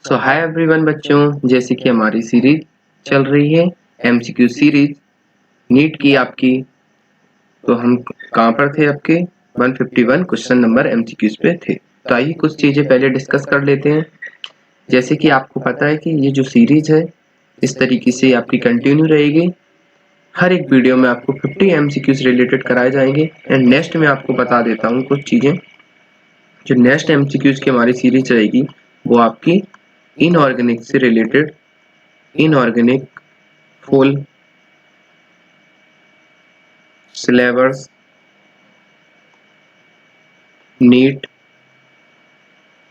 सो hi everyone बच्चों, जैसे कि हमारी सीरीज चल रही है एमसीक्यू सीरीज नीट की आपकी। तो हम कहाँ पर थे? आपके 151 क्वेश्चन नंबर एमसीक्यूज पे थे। तो आइए कुछ चीजें पहले डिस्कस कर लेते हैं। जैसे कि आपको पता है कि ये जो सीरीज है इस तरीके से आपकी कंटिन्यू रहेगी। हर एक वीडियो में आपको 50 एमसीक्यूज रिलेटेड कराए जाएंगे। एंड नेक्स्ट में आपको बता देता हूँ कुछ चीजें। जो नेक्स्ट एमसीक्यूज की हमारी सीरीज रहेगी वो आपकी इनऑर्गेनिक से related, inorganic full syllabus, neat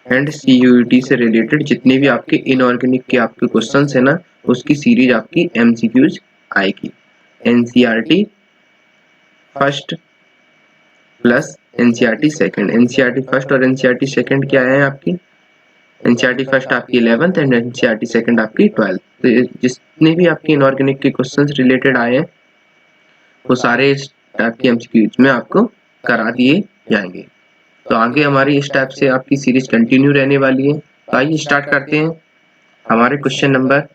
and CUET से रिलेटेड जितने भी आपके इनऑर्गेनिक के आपके क्वेश्चंस है ना, उसकी सीरीज आपकी एमसीक्यूज आएगी। NCERT first plus NCERT second. NCERT first और एनसीईआरटी सेकंड क्या है आपकी? एनसीईआरटी फर्स्ट आपकी 11th एंड एनसीईआरटी सेकंड आपकी 12th। तो जितने भी आपके इनऑर्गेनिक के क्वेश्चंस रिलेटेड आए हैं वो सारे इस टाइप के एमसीक्यूज में आपको करा दिए जाएंगे। तो आगे हमारी इस टाइप से आपकी सीरीज कंटिन्यू रहने वाली है। तो आइए स्टार्ट करते हैं हमारे क्वेश्चन नंबर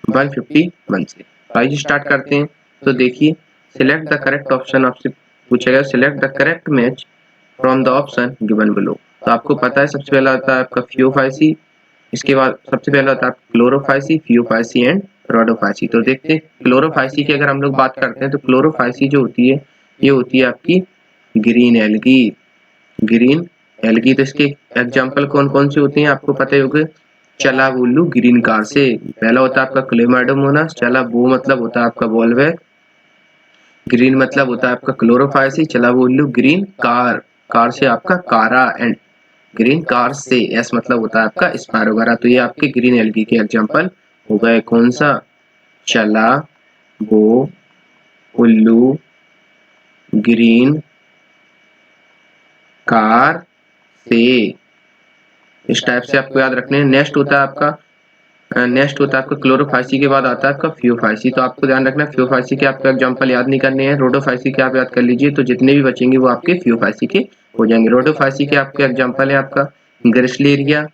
151 से। तो आइए स्टार्ट करते हैं। तो देखिए, सिलेक्ट द करेक्ट ऑप्शन आपसे पूछा गया। Select the correct match from the option given below. तो आपको पता है सबसे पहला होता है आपका फियोफाइसी, इसके बाद सबसे पहला होता है क्लोरोफाइसी, फियोफाइसी एंड रोडोफाइसी। तो देखते हैं क्लोरोफाइसी की अगर हम लोग बात करते हैं तो क्लोरोफाइसी जो होती है ये होती है आपकी ग्रीन एल्गी। ग्रीन एल्गी, तो इसके एग्जांपल कौन कौन से होते हैं आपको पता ही होगा। चला बुल्लू ग्रीन कार से, पहला होता है आपका क्लेमाइडोमोनास। चला वो मतलब होता है आपका वॉल्वेट, ग्रीन मतलब होता है आपका क्लोरोफाइसी। चला बुल्लू ग्रीन कार, कार से आपका कारा, एंड ग्रीन कार से एस मतलब होता है आपका स्पायरोगारा। तो ये आपके ग्रीन एल्गी के एग्जांपल हो गए। कौन सा? चला वो उल्लू ग्रीन कार से। इस टाइप से आपको याद रखने हैं। नेक्स्ट होता है आपका क्लोरोफाइसी के बाद आता है आपका फियोफाइसी। तो आपको ध्यान रखना फियोफाइसी के आपको एग्जांपल याद नहीं करने हैं। रोडोफाइसी के आप याद कर लीजिए, तो जितने भी बचेंगे वो आपके फियोफाइसी के हो जाएंगे। रोडोफाइसी के आपके एग्जांपल है आपका ग्रिसलेरिया,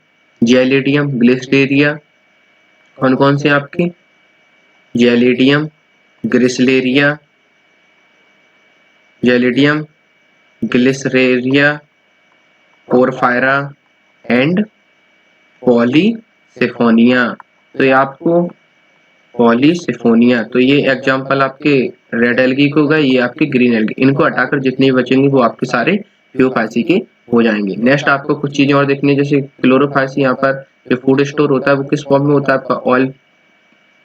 जेलिडियम, ग्लिस्टेरिया। कौन कौन से आपके? Gelidium, gracilaria, gelidium, gracilaria, porphyra and polysiphonia. तो ये आपको पॉलीसिफोनिया, तो ये एग्जांपल आपके रेड एल्गी को गए, ये आपके ग्रीन एल्गी। इनको हटाकर जितने भी बचेंगे वो आपके सारे फियोफाइसी के हो जाएंगे। नेक्स्ट आपको कुछ चीजें और देखनी है, जैसे क्लोरोफाइसी यहाँ पर जो फूड स्टोर होता है वो किस फॉर्म में होता है आपका?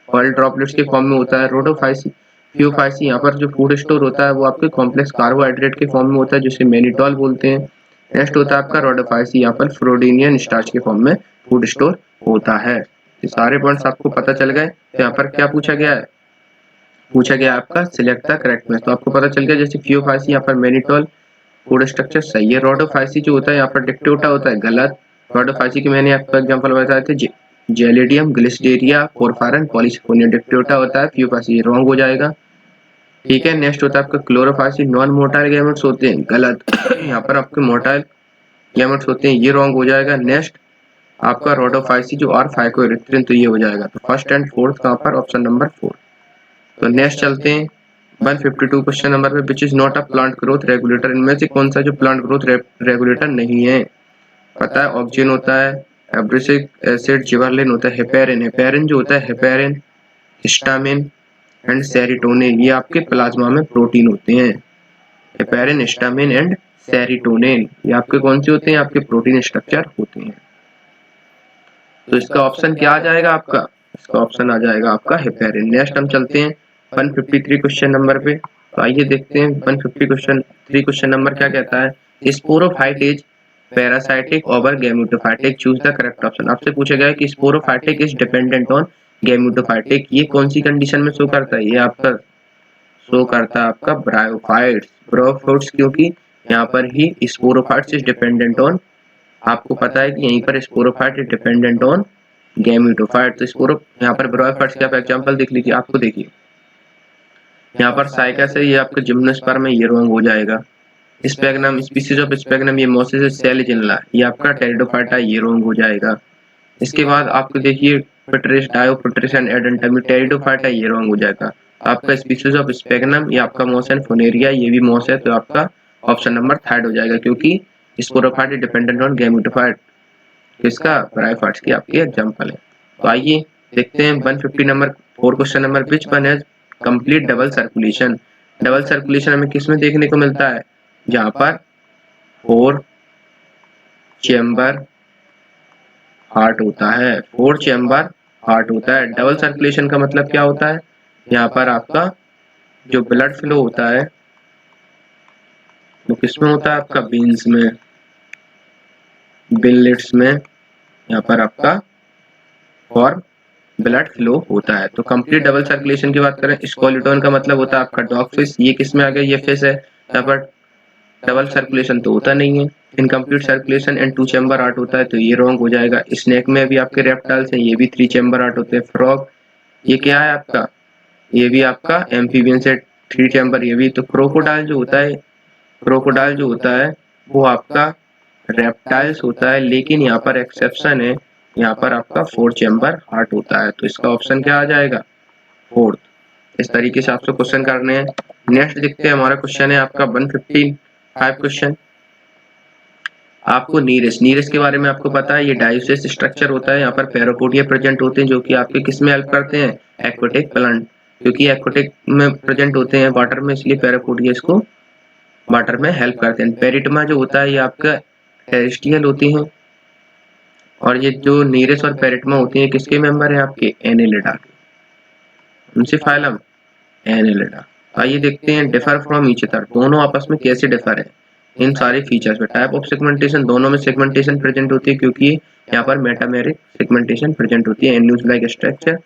ऑयल ड्रॉपलेट्स के फॉर्म में होता है। रोडोफाइसी फियोफाइसी यहाँ पर जो फूड स्टोर होता है वो आपके कॉम्प्लेक्स कार्बोहाइड्रेट के फॉर्म में होता है, जिसे मैनिटॉल बोलते हैं। नेक्स्ट होता है आपका रोडोफाइसी, यहाँ पर फ्रोडीनियन स्टार्च के फॉर्म में फूड स्टोर होता है। ये सारे पॉइंट्स आपको पता चल गए। तो यहाँ पर क्या पूछा गया है? पूछा गया आपका सिलेक्ट द करेक्ट मैच। तो आपको पता चल गया, जैसे फियोफाइसी यहाँ पर मैनिटॉल फूड स्ट्रक्चर सही है। रोडोफाइसी जो होता है यहाँ पर डिक्टेटा होता है, गलत। रोडोफाइसी के मैंने आपको एग्जांपल बताए थे, जेलिडियम, ग्लिस्टेरिया, पोरफायरन, पॉलीसिफोनिया। डिक्टेटा होता है, फियोफाइसी रॉन्ग हो जाएगा। ठीक है। नेक्स्ट होता है आपका क्लोरोफाइसी, नॉन मोटाइल गैमेट्स होते हैं, गलत। यहाँ पर आपके मोटाइल गैमेट्स होते हैं, ये रॉन्ग हो जाएगा। नेक्स्ट आपका रोडोफाइसी जो आर फाइकोएरिथ्रिन, तो ये हो जाएगा। तो फर्स्ट एंड फोर्थ कहाँ पर? Option number 4। तो नेक्स्ट चलते हैं 152 क्वेश्चन नंबर पे, which is not a plant growth regulator. इनमें से कौन सा जो प्लांट ग्रोथ रेगुलेटर नहीं है? पता है, ऑक्सीजन होता है, एब्रेसिक एसिड, जिबरलिन होता है, हेपेरिन। हेपेरिन जो होता है, हेपेरिन, हिस्टामिन एंड सेरोटोनिन, ये आपके प्लाज्मा में प्रोटीन होते हैं। हेपेरिन, हिस्टामिन एंड सेरोटोनिन, ये आपके कौन से होते हैं? आपके प्रोटीन स्ट्रक्चर होते हैं। तो इसका ऑप्शन क्या आ जाएगा आपका? इसका ऑप्शन आ जाएगा आपका हेपेरिन। नेक्स्ट हम चलते हैं 153 क्वेश्चन नंबर पे। तो आइए देखते हैं 153 क्वेश्चन नंबर क्या कहता है। Sporophyte is parasitic over gametophytic, choose the correct option. आपसे पूछा गया है कि sporophytic is dependent on gametophytic, ये कौन सी कंडीशन में शो करता है? ये आपका शो करता है आपका ब्रायोफाइट्स। ब्रायोफाइट्स क्योंकि यहाँ पर ही स्पोरोफाइट्स इज डिपेंडेंट ऑन, आपको पता है कि यहीं पर sporophyte is dependent on gametophyte. तो स्पोरो यहाँ पर ब्रायोफाइट्स के आप एग्जांपल देख लीजिए। आपको देखिए यहाँ पर साइकस है, ये आपका जिम्नोस्पर्म में, ये रॉन्ग हो जाएगा। स्पेगनम, स्पीसीज ऑफ स्पेगनम, ये मोसेस सेलिजिनला, ये आपका टेरिडोफाइटा, ये रॉन्ग हो जाएगा। इसके बाद आपको देखिए पेट्रिस, डायोपेट्रिस एंड एडेंटम, टेरिडोफाइटा, ये रॉन्ग हो जाएगा। आपका स्पीशीज ऑफ स्पेगनम, ये आपका मॉस एंड फुनेरिया, ये भी मॉस है, तो आपका ऑप्शन नंबर थर्ड हो जाएगा, क्योंकि स्पोरोफाइट डिपेंडेंट ऑन गैमेटोफाइट, किसका, ब्रायोफाइट्स की आपकी एग्जांपल है। तो आइए देखते हैं 150 number 4 question number, which one has complete double circulation. Double circulation हमें किस में देखने को मिलता है, जहां पर 4 चेंबर हार्ट होता है, 4 चेंबर हार्ट होता है। डबल सर्कुलेशन का मतलब क्या होता है, यहाँ पर आपका जो ब्लड फ्लो होता है वो किसमें होता है, आपका बीन्स में, बिनलेट्स में, यहाँ पर आपका और ब्लड फ्लो होता है। तो कंप्लीट डबल सर्कुलेशन की बात करें, स्कोलिटोन का मतलब होता है आपका डॉग फिश, ये किसमें आ गया, ये फिश है, यहाँ पर डबल सर्कुलेशन तो होता नहीं है। Incomplete circulation and 2 chamber heart होता है, तो ये रॉन्ग हो जाएगा। स्नेक में भी आपके रेप्टाइल्स हैं, ये भी 3 चैम्बर हार्ट होते हैं। फ्रॉग, ये क्या है आपका, ये भी आपका एम्फीबियन से 3 चैम्बर, ये भी। तो क्रोकोडाइल जो होता है, क्रोकोडाइल जो होता है वो आपका रेप्टाइल्स होता है, लेकिन यहाँ पर एक्सेप्शन है, यहाँ पर आपका 4 चैम्बर हार्ट होता है। तो इसका ऑप्शन क्या आ जाएगा, फोर्थ। इस तरीके से आपसे क्वेश्चन करने हैं। नेक्स्ट देखते हैं, हमारा क्वेश्चन है आपका 155 क्वेश्चन। आपको नीरस के बारे में आपको पता है, ये डायोसिस स्ट्रक्चर होता है, यहाँ पर पैरापोडिया प्रेजेंट होते हैं, जो कि आपके किस में हेल्प करते हैं, एक्वाटिक प्लांट, क्योंकि एक्वाटिक में प्रेजेंट होते हैं वाटर में, इसलिए पैरापोडिया इसको वाटर में हेल्प करते हैं। पेरिटमा जो होता है ये आपका टेरेस्ट्रियल होती हैं, और ये जो नीरस और पेरिटमा होती है किसके मेंबर है, आपके एनेलिडा के, उनसे फाइलम एनेलिडा। आइए देखते हैं डिफर फ्रॉम ईच अदर, दोनों आपस में कैसे डिफर है इन सारे फीचर्स में। टाइप ऑफ सेगमेंटेशन, दोनों में सेगमेंटेशन प्रेजेंट होती है, क्योंकि यहाँ पर मेटामेरिक सेगमेंटेशन प्रेजेंट होती है। एन्यूज लाइक स्ट्रक्चर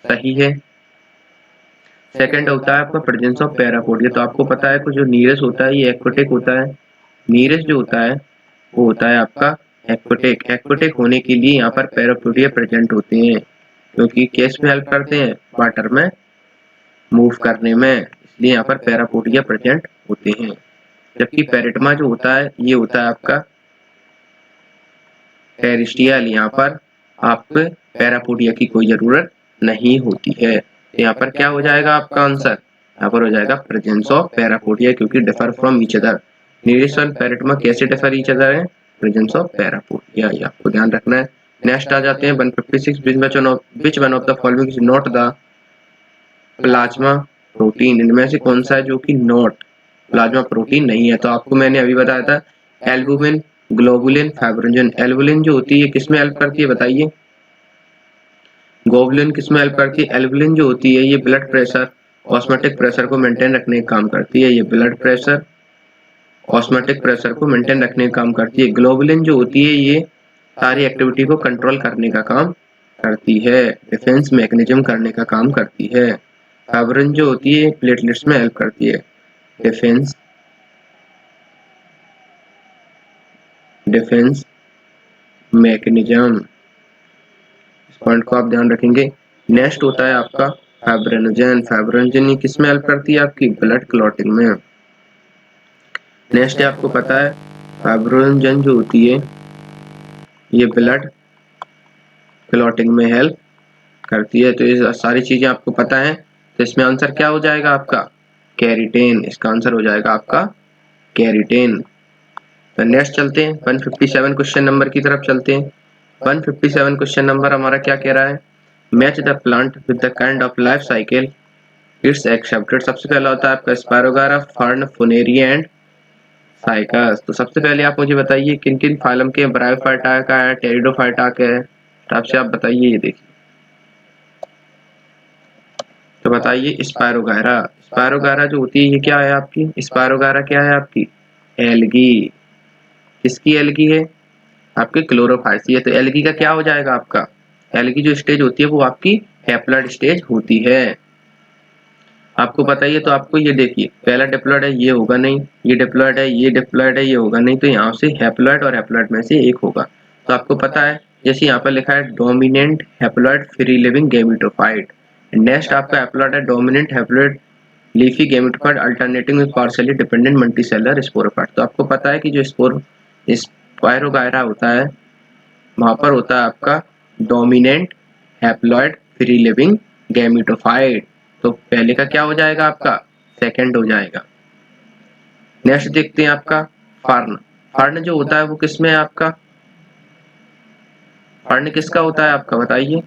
सही है। सेकंड होता है आपका प्रेजेंस ऑफ पैरापोडिया, तो आपको पता है कि जो नीरस होता है ये एक्वाटिक होता है, नीरस जो होता है वो होता है आपका एक्वाटिक। एक्वाटिक होने के लिए यहाँ पर पैरापोडिया प्रेजेंट होते हैं, क्योंकि किस में हेल्प करते हैं, वाटर में मूव करने में, इसलिए यहाँ पर पैरापोडिया प्रेजेंट होते हैं। जबकि पेरिटमा जो होता है ये होता है आपका टेरेस्ट्रियल, यहाँ पर आपको पैरापोडिया की कोई जरूरत नहीं होती है। तो यहाँ पर क्या हो जाएगा आपका आंसर, यहाँ पर हो जाएगा प्रेजेंस ऑफ पैरापोडिया, क्योंकि डिफर फ्रॉम ईच अदर। नीरस और पेरिटमा कैसे डिफर ईच अदर है, प्रेजेंस ऑफ पैरापोडिया, ये आपको ध्यान रखना है। नेक्स्ट आ जाते हैं 156, विच one of the following is not the plasma protein, इनमें से कौन सा है जो कि नॉट प्लाज्मा प्रोटीन नहीं है। तो आपको मैंने अभी बताया था एल्बुमिन, ग्लोबुलिन, फाइब्रिनोजन। एल्बुलिन जो होती है किसमें हेल्प करती है बताइए, ग्लोबुलिन किसमें हेल्प करती है, एल्बुलिन जो होती है ये ब्लड प्रेशर, ऑस्मोटिक प्रेशर को मेंटेन रखने का काम करती है, ये ब्लड प्रेशर ऑस्मोटिक प्रेशर को मेंटेन रखने का काम करती है। ग्लोबुलिन जो होती है ये सारी एक्टिविटी को कंट्रोल करने का काम करती है, डिफेंस मैकेनिज्म करने का काम करती है। फाइब्रिन जो होती है प्लेटलेट्स में हेल्प करती है, डिफेंस मैकेनिज्म, इस पॉइंट को आप ध्यान रखेंगे। नेक्स्ट होता है आपका फाइब्रिनोजन। फाइब्रिनोजन ये किस में हेल्प करती है, आपकी ब्लड क्लॉटिंग में। नेक्स्ट आपको पता है फाइब्रिनोजन जो होती है ये ब्लड क्लॉटिंग में हेल्प करती है। तो ये सारी चीजें आपको पता है, तो इसमें आंसर क्या हो जाएगा आपका, कैरिटेन, इसका आंसर हो जाएगा आपका कैरिटेन। तो नेक्स्ट चलते हैं 157 क्वेश्चन नंबर की तरफ चलते हैं। 157 क्वेश्चन नंबर हमारा क्या कह रहा है, match the plant with the kind of life cycle it's accepted. सबसे पहला होता है आपका स्पायरोगारा, फर्न, फुनेरिया एंड साइकस। तो सबसे पहले आप मुझे बताइए किन किन फाइलम के, ब्रायोफाइटा का है, टेरिडोफाइटा का है, तो आपसे आप बताइए। ये देखिए, तो बताइए स्पायरोगारा। स्पायरोगारा जो होती है ये क्या है आपकी, स्पायरोगारा क्या है आपकी, एल्गी। किसकी एल्गी है, आपके क्लोरोफाइसी है। तो एल्गी का क्या हो जाएगा आपका, एल्गी जो स्टेज होती है वो आपकी हैप्लॉइड स्टेज होती है, आपको पता ही है। तो आपको ये देखिए पहला डिप्लॉइड है ये होगा नहीं, ये डिप्लॉइड है, ये डिप्लॉइड है, ये होगा नहीं, तो यहाँ से हैप्लॉइड और हैप्लॉइड में से एक होगा। तो आपको पता है जैसे यहाँ पर लिखा है dominant haploid free living gametophyte. Next आपका हैप्लॉइड है dominant haploid leafy gametophyte alternating with partially dependent multicellular sporophyte. तो आपको पता है कि जो स्पायरोगायरा होता है वहां पर होता है आपका dominant haploid free living gametophyte. तो पहले का क्या हो जाएगा आपका, सेकंड हो जाएगा। नेक्स्ट देखते हैं आपका फर्न। फर्न जो होता है वो किसमें है आपका, फर्न किसका होता है आपका बताइए।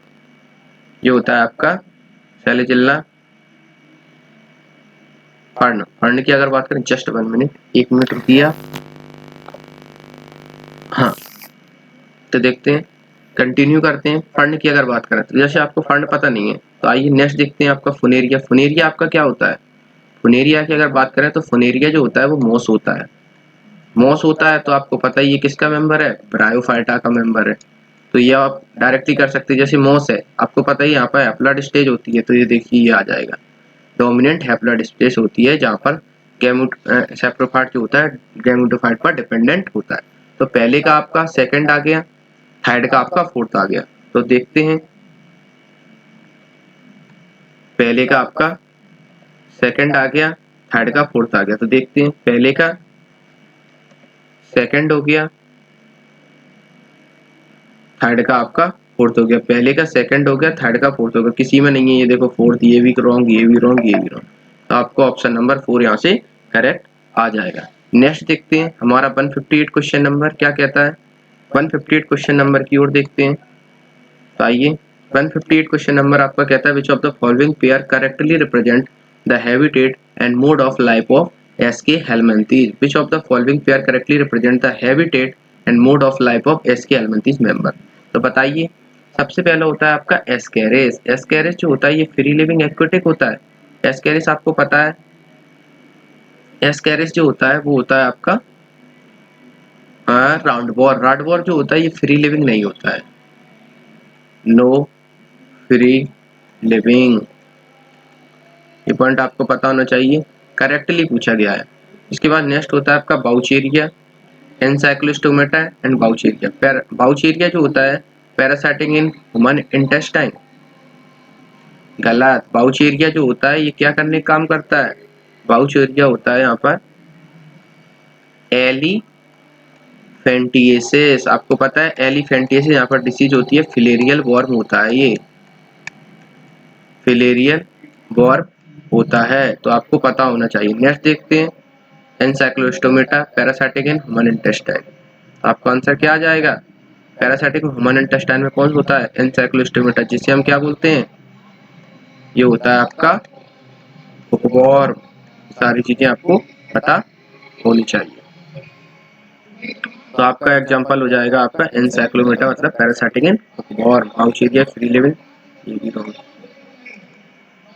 ये होता है आपका सैलिजिल्ला फर्न। फर्न की अगर बात करें, जस्ट 1 मिनट, 1 मिनट रुकिए। हाँ, तो देखते हैं, कंटिन्यू करते हैं। फंड की अगर बात करें तो जैसे आपको फंड पता नहीं है तो आइए नेक्स्ट देखते हैं आपका फुनेरिया। फुनेरिया आपका क्या होता है, फुनेरिया की अगर बात करें तो फुनेरिया जो होता है वो मॉस होता है। मॉस होता है तो आपको पता ही है किसका मेंबर है, ब्रायोफाइटा का मेंबर है। तो ये आप डायरेक्टली कर सकते हैं, जैसे मॉस है आपको पता ही यहाँ पर हैप्लॉइड स्टेज होती है, तो ये देखिए ये आ जाएगा। डोमिनेंट हैप्लॉइड स्टेज होती है जहाँ पर सैप्रोफाइट जो होता है गैमेटोफाइट पर डिपेंडेंट होता है। तो पहले का आपका सेकंड आ गया, थर्ड का आपका फोर्थ आ गया। तो देखते हैं, पहले का आपका सेकंड आ गया, थर्ड का फोर्थ आ गया। तो देखते हैं, पहले का सेकंड हो गया, थर्ड का आपका फोर्थ हो गया। पहले का सेकंड हो गया, थर्ड का फोर्थ हो गया, किसी में नहीं है। ये देखो फोर्थ, ये भी रॉन्ग, ये भी रॉन्ग, ये भी रॉन्ग। तो आपको ऑप्शन नंबर 4 यहाँ से करेक्ट आ जाएगा। नेक्स्ट देखते हैं हमारा 158 क्वेश्चन नंबर क्या कहता है। 158 क्वेश्चन नंबर की ओर देखते हैं। तो आइए 158 क्वेश्चन नंबर आपका कहता है, which of the following pair correctly represent the habitat and mode of life of aschelminthes. Which of the following pair correctly represent the habitat and mode of life of aschelminthes member. तो बताइए, सबसे पहला होता है आपका Ascaris. Ascaris जो होता है ये फ्री लिविंग एक्वेटिक होता है। एस्केरिस आपको पता है, एस्केरिस जो होता है वो होता है आपका राउंड बॉर। राउंड बॉर जो होता है ये फ्री लिविंग नहीं होता है, नो फ्री लिविंग। ये पॉइंट आपको पता होना चाहिए, करेक्टली पूछा गया है। इसके बाद नेक्स्ट होता है आपका बाउचेरिया, एनसाइक्लोस्टोमेटा एंड बाउचेरिया। बाउचेरिया जो होता है पैरासाइटिक इन ह्यूमन इंटेस्टाइन, गलत। बाउचेरिया जो होता है ये क्या करने का काम करता है, बाउचेरिया होता है यहाँ पर एलिफेंटिएसिस। आपको पता है एलिफेंटिएसिस यहाँ पर डिसीज होती है, फिलेरियल वॉर्म होता है, ये फिलेरियल वॉर्म होता है, तो आपको पता होना चाहिए। नेक्स्ट देखते हैं एनसाइक्लोस्टोमेटा पैरासाइटिक इन ह्यूमन इंटेस्टाइन। आपका आंसर क्या आ जाएगा, पैरासाइटिक ह्यूमन इंटेस्टाइन में कौन होता है, एनसाइक्लोस्टोमेटा, जिसे हम क्या बोलते हैं, ये होता है आपका हुकवॉर्म। सारी चीजें आपको पता होनी चाहिए। तो आपका एग्जांपल हो जाएगा आपका एनसाइक्लोमेटा मतलब पैरासाइटिक इन हुकवॉर्म, बाउचेरिया फ्री लिविंग, ये भी रॉन्ग।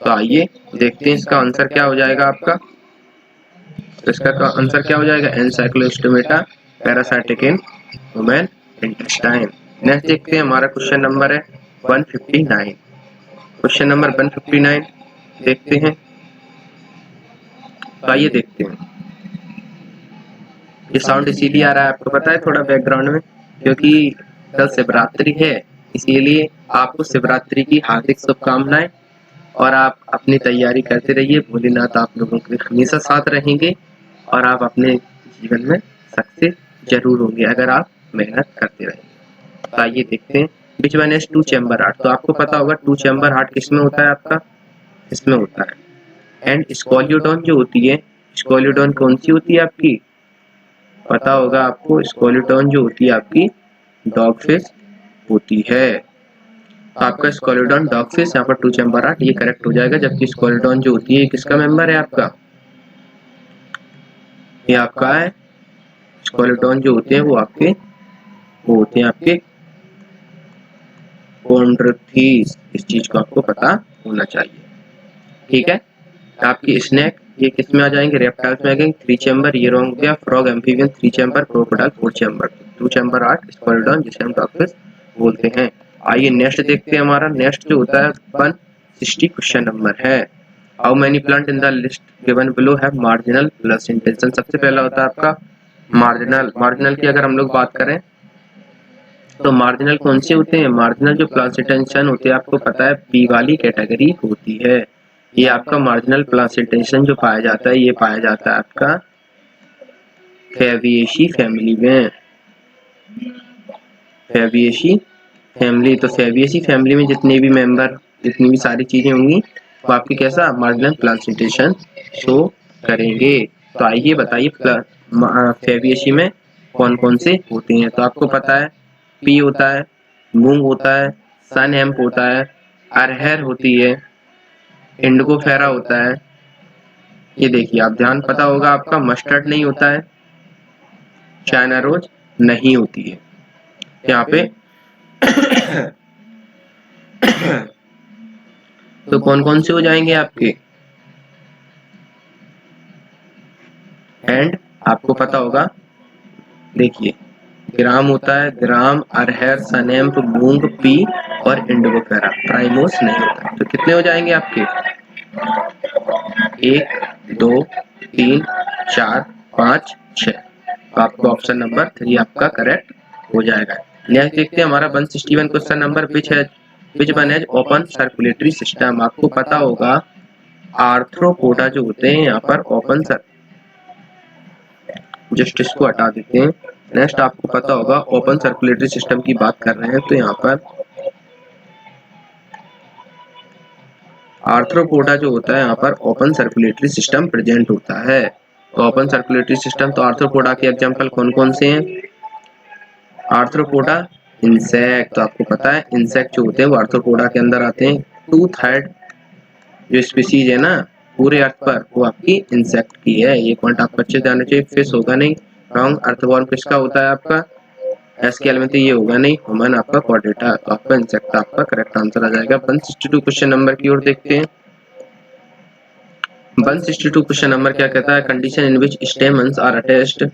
तो आइए देखते हैं इसका आंसर क्या हो जाएगा आपका। इसका आंसर क्या हो जाएगा, cyclostomata parasitic in human intestine. Next देखते हैं हमारा क्वेश्चन नंबर है 159। क्वेश्चन नंबर 159 देखते हैं। तो आइए देखते हैं, ये साउंड इसीलिए आ रहा है आपको पता है थोड़ा बैकग्राउंड में, क्योंकि कल शिवरात्रि है, इसीलिए आपको शिवरात्रि की हार्दिक शुभकामनाएं। और आप अपनी तैयारी करते रहिए, भोलेनाथ आप लोगों के हमेशा साथ रहेंगे और आप अपने जीवन में सक्सेस जरूर होंगे अगर आप मेहनत करते रहेंगे। तो आइए देखते हैं, which one is two chamber heart. तो आपको पता होगा टू चैम्बर हार्ट किसमें होता है आपका, इसमें होता है। एंड स्कोलियोडोन जो होती है, स्कोलियोडोन कौन सी होती है आपकी, पता होगा आपको, स्कोलियोडोन जो होती है आपकी डॉगफिश होती है। आपका स्कोलियोडोन डॉगफिश, यहाँ पर टू चैम्बर हार्ट, ये करेक्ट हो जाएगा। जबकि स्कोलियोडोन जो होती है किसका मेंबर है आपका, ये आपका है स्कोलियोडोन जो होते हैं वो होते हैं आपके कॉन्ड्रोथीस। इस चीज को आपको पता होना चाहिए, ठीक है। आपकी स्नेक ये किस में आ जाएंगे, रेप्टाइल्स में आ जाएंगे। 3 चैम्बर ये रॉन्ग हो गया। Frog amphibian 3 chamber, crocodile 4 chamber, 2 chamber heart scoliodon जिसे हम डॉगफिश बोलते हैं। आइए नेक्स्ट देखते हैं, हमारा नेक्स्ट जो होता है 160 क्वेश्चन नंबर है। How many plant in the list given below have marginal placentation. सबसे पहला होता है आपका मार्जिनल। मार्जिनल की अगर हम लोग बात करें तो मार्जिनल कौन से होते हैं, मार्जिनल जो प्लासेंटेशन होते हैं आपको पता है पी वाली कैटेगरी होती है। ये आपका मार्जिनल प्लासेंटेशन जो पाया जाता है ये पाया जाता है आपका फेविएसी फैमिली में, फेविएसी फैमिली, तो फेबियसी फैमिली में जितने भी मेंबर, जितनी भी सारी चीजें होंगी वो आपकी कैसा मार्जिनल प्लांटेशन शो करेंगे। तो आइए बताइए फेबियसी में कौन कौन से होते हैं। तो आपको पता है पी होता है, मूंग होता है, सन हेम्प होता है, अरहर होती है, इंडिगो फेरा होता है। ये देखिए आप ध्यान पता होगा आपका मस्टर्ड नहीं होता है, चाइना रोज नहीं होती है यहाँ पे। तो कौन कौन से हो जाएंगे आपके, एंड आपको पता होगा देखिए ग्राम होता है, ग्राम, अरहर, सनेम्प, मूंग, पी और इंडिगो फेरा, प्राइमोस नहीं होता है। तो कितने हो जाएंगे आपके, 1 2 3 4 5 6। तो आपको ऑप्शन नंबर 3 आपका करेक्ट हो जाएगा। नेक्स्ट देखते हैं हमारा 161 question number which one has open circulatory system. आपको पता होगा आर्थ्रोपोडा जो होते हैं यहाँ पर ओपन जस्ट इसको हटा देते हैं। नेक्स्ट आपको पता होगा ओपन सर्कुलेटरी सिस्टम की बात कर रहे हैं तो यहाँ पर आर्थ्रोपोडा जो होता है यहाँ पर ओपन सर्कुलेटरी सिस्टम प्रेजेंट होता है। तो ओपन सर्कुलेटरी सिस्टम, तो आर्थ्रोपोडा के एग्जांपल कौन कौन से हैं, आर्थ्रोपोडा इंसेक्ट, तो आपको पता है इंसेक्ट जो होते हैं वो आर्थ्रोपोडा के अंदर आते हैं। 2/3 जो स्पीसीज है ना पूरे अर्थ पर वो आपकी इंसेक्ट की है। ये पॉइंट आपको अच्छे से आना चाहिए। फिश होगा नहीं, रॉन्ग। अर्थवॉर्म किसका होता है आपका, एसकेएल में तो ये होगा नहीं, ह्यूमन आपका कॉर्डेटा, तो आपका इंसेक्ट आपका करेक्ट आंसर आ जाएगा। 162 क्वेश्चन नंबर की ओर देखते हैं। 162 क्वेश्चन नंबर क्या कहता है, condition in which stamens are attached,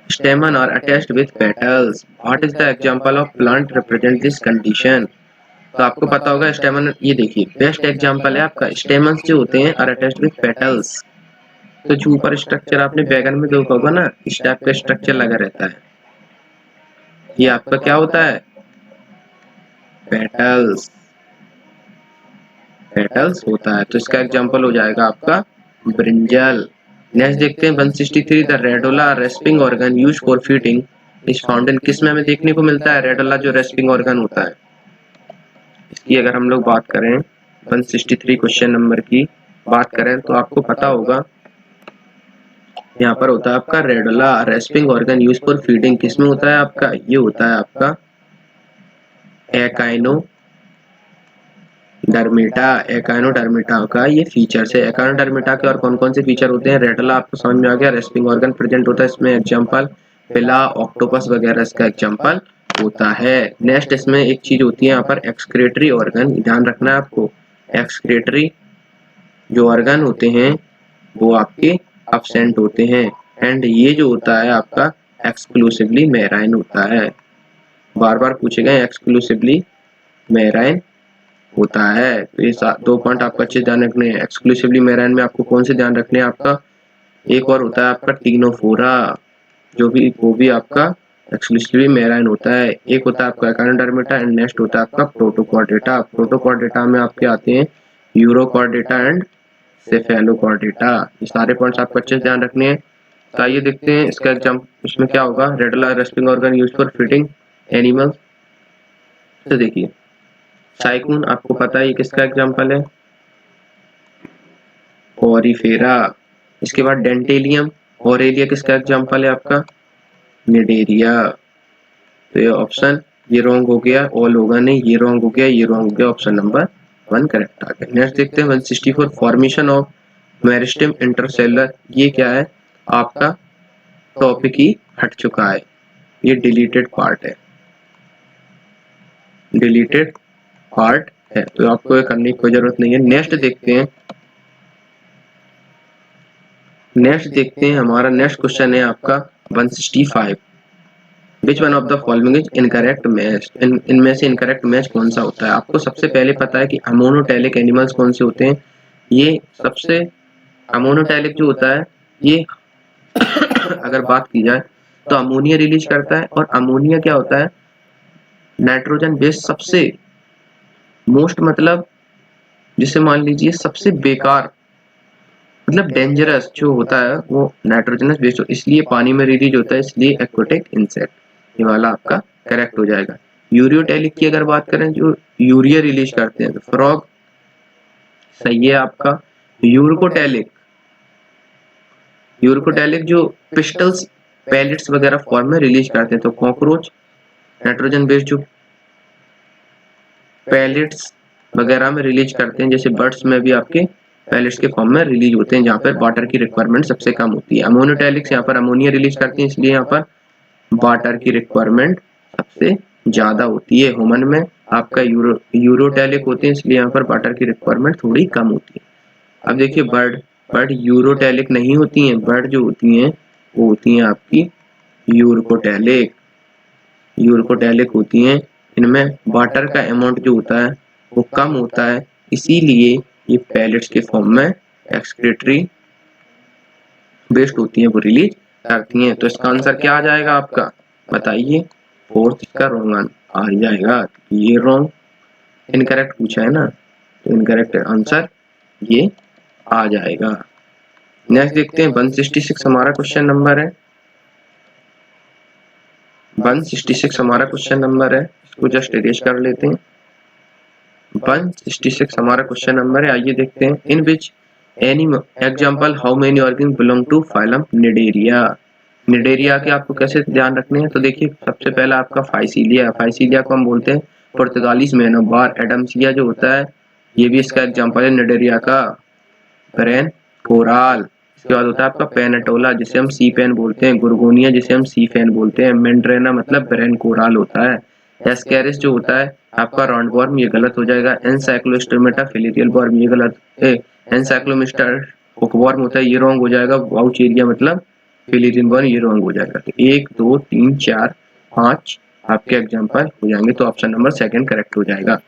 stamen are attached with petals, what is the example of plant represent this condition. तो आपको पता होगा स्टेमन, ये देखिए बेस्ट एग्जांपल है आपका, स्टेमन्स जो होते हैं आर अटैच्ड विद पेटल्स। तो जो ऊपर स्ट्रक्चर आपने बैगन में देखा होगा ना, इस टाइप का स्ट्रक्चर लगा रहता है, ये आपका क्या होता है, पेटल्स, पेटल्स होता है। तो इसका एग्जांपल हो जाएगा आपका ब्रिंजल। नेक्स्ट देखते हैं 163, the radula rasping organ use for feeding is found in, किस में हमें देखने को मिलता है रेडोला जो रेस्पिंग ऑर्गन होता है। इसकी अगर हम लोग बात करें 163 क्वेश्चन नंबर की बात करें तो आपको पता होगा यहाँ पर होता है आपका radula rasping organ use for feeding, किस में होता है आपका, ये होता है आपका एकाइनोडर्मिटा, एकाइनोडर्मिटा का ये फीचर्स है। एकाइनोडर्मिटा के और कौन कौन से फीचर होते हैं, रेडोला आपको समझ में आ गया, रेस्पिंग ऑर्गन प्रेजेंट होता है इसमें, एग्जांपल पिला, ऑक्टोपस वगैरह इसका एग्जांपल होता है। नेक्स्ट इसमें एक चीज होती है यहाँ पर एक्सक्रेटरी ऑर्गन, ध्यान रखना है आपको, एक्सक्रेटरी जो ऑर्गन होते हैं वो आपके एब्सेंट होते हैं, एंड ये जो होता है आपका एक्सक्लूसिवली मेराइन होता है, बार बार पूछे गए एक्सक्लूसिवली मेराइन होता है। तो ये 2 पॉइंट आपको अच्छे ध्यान रखने हैं। एक्सक्लूसिवली मेराइन में आपको कौन से ध्यान रखने हैं, आपका एक और होता है आपका टीनोफोरा, जो भी वो भी आपका एक्सक्लूसिवली मेराइन होता है। एक होता है आपका एकाइनोडर्मिटा एंड नेक्स्ट होता है आपका प्रोटोकॉर्डेटा। प्रोटोकॉर्डेटा में आपके आते हैं यूरोकॉर्डेटा एंड सेफेलोकॉर्डेटा। ये सारे पॉइंट्स आपको अच्छे से ध्यान रखने हैं। तो आइए देखते हैं इसका एग्जाम, इसमें क्या होगा, radula rasping organ use for feeding animals. तो देखिए साइक्लोन आपको पता है ये किसका एग्जांपल है, ओरिफेरा। इसके बाद डेंटेलियम ओरेलिया किसका एग्जांपल है आपका, निडेरिया। तो ये ऑप्शन ये रॉन्ग हो गया, ऑल होगा नहीं, ये रॉन्ग हो गया, ये रॉन्ग हो गया, ऑप्शन नंबर 1 करेक्ट आ गया। नेक्स्ट देखते हैं 164, फॉर्मेशन ऑफ मेरिस्टेम इंटरसेलुलर, ये क्या है आपका, टॉपिक ही हट चुका है, ये डिलीटेड पार्ट है, डिलीटेड पार्ट है, तो आपको ये करने की कोई जरूरत नहीं है। नेक्स्ट देखते हैं हमारा नेक्स्ट क्वेश्चन है आपका 165, विच one of the following is incorrect match, इनमें से इनकरेक्ट मैच कौन सा होता है। आपको सबसे पहले पता है कि अमोनोटैलिक एनिमल्स कौन से होते हैं, ये सबसे अमोनोटैलिक जो होता है ये अगर बात की जाए तो अमोनिया रिलीज करता है, और अमोनिया क्या होता है, नाइट्रोजन बेस्ड सबसे मोस्ट, मतलब जिसे मान लीजिए सबसे बेकार, मतलब डेंजरस जो होता है वो नाइट्रोजनस बेस्ड, इसलिए पानी में रिलीज होता है, इसलिए एक्वाटिक इंसेक्ट, ये वाला आपका करेक्ट हो जाएगा। यूरियोटैलिक की अगर बात करें, जो यूरिया रिलीज करते हैं, तो फ्रॉग सही है आपका। यूरिकोटैलिक, यूरिकोटैलिक जो पिस्टल्स पैलेट्स वगैरह फॉर्म में रिलीज करते हैं, तो कॉकरोच। नाइट्रोजन बेस्ड जो पैलेट्स वगैरह में रिलीज करते हैं, जैसे बर्ड्स में भी आपके पैलेट्स के फॉर्म में रिलीज होते हैं, जहाँ पर वाटर की रिक्वायरमेंट सबसे कम होती है। अमोनोटैलिक्स यहाँ पर अमोनिया रिलीज करते हैं, इसलिए यहाँ पर वाटर की रिक्वायरमेंट सबसे ज्यादा होती है। ह्यूमन में आपका यूरोटैलिक होते हैं, इसलिए यहाँ पर वाटर की रिक्वायरमेंट थोड़ी कम होती है। अब देखिए बर्ड यूरोटैलिक नहीं होती हैं, बर्ड जो होती हैं वो होती हैं आपकी यूरोटैलिक, यूरोटैलिक होती हैं। इनमें वाटर का अमाउंट जो होता है वो कम होता है, इसीलिए ये पैलेट्स के फॉर्म में एक्सक्रीटरी वेस्ट होती हैं वो रिलीज करती हैं। तो इसका आंसर क्या आ जाएगा आपका, बताइए। फोर्थ इसका रॉन्ग आ जाएगा, ये रॉन्ग, इनकरेक्ट पूछा है ना, तो इनकरेक्ट आंसर ये आ जाएगा। नेक्स्ट देखते हैं 166 हमारा क्वेश्चन नंबर है। 166 हमारा क्वेश्चन नंबर है, इसको जस्ट इरेज कर लेते हैं। 166 हमारा क्वेश्चन नंबर है, आइए देखते हैं। In which animal example how many organ belong to phylum cnidaria. Cnidaria के आपको कैसे ध्यान रखने हैं, तो देखिए सबसे पहला आपका फाइसीलिया, फाइसीलिया को हम बोलते हैं पुर्तगालीज मैन ऑफ बार। एडम्सिया जो होता है ये भी इसका एग्जांपल है निडेरिया का। ब्रेन कोराल, इसके बाद होता है आपका पेनेटोला जिसे हम सी पेन बोलते हैं, गुरगोनिया जिसे हम सी फैन बोलते हैं, मेंड्रेना मतलब ब्रेन कोराल होता है। एस्केरिस जो होता है आपका राउंड वॉर्म, ये गलत हो जाएगा। एनसाइक्लोस्टोमेटा फिलिरियल वॉर्म, ये गलत। एनसाइक्लोमिस्टर हुकवॉर्म होता है, ये रॉन्ग हो जाएगा। वाउचेरिया मतलब फिलिरियल वॉर्म, ये रॉन्ग हो जाएगा। तो 1 2 3 4 5 आपके एग्जांपल हो जाएंगे, तो ऑप्शन नंबर सेकंड करेक्ट हो जाएगा।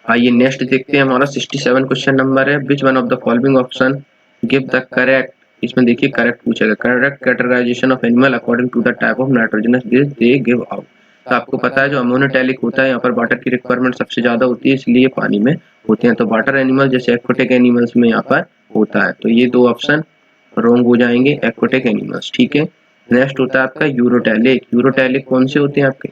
आइए नेक्स्ट देखते हैं, हमारा 67 क्वेश्चन नंबर है। Which one of the following option give the correct, इसमें देखिए करेक्ट पूछेगा, correct categorization of animal according to the type of nitrogenous gas they give out. तो आपको पता है जो अमोनोटैलिक होता है, यहाँ पर वाटर की रिक्वायरमेंट सबसे ज्यादा होती है, इसलिए पानी में होते हैं। तो वाटर एनिमल जैसे एक्वाटिक एनिमल्स में यहाँ पर होता है, तो ये दो ऑप्शन रॉन्ग हो जाएंगे, एक्वाटिक एनिमल्स। ठीक है, नेक्स्ट होता है आपका यूरोटैलिक। यूरोटैलिक कौन से होते हैं आपके,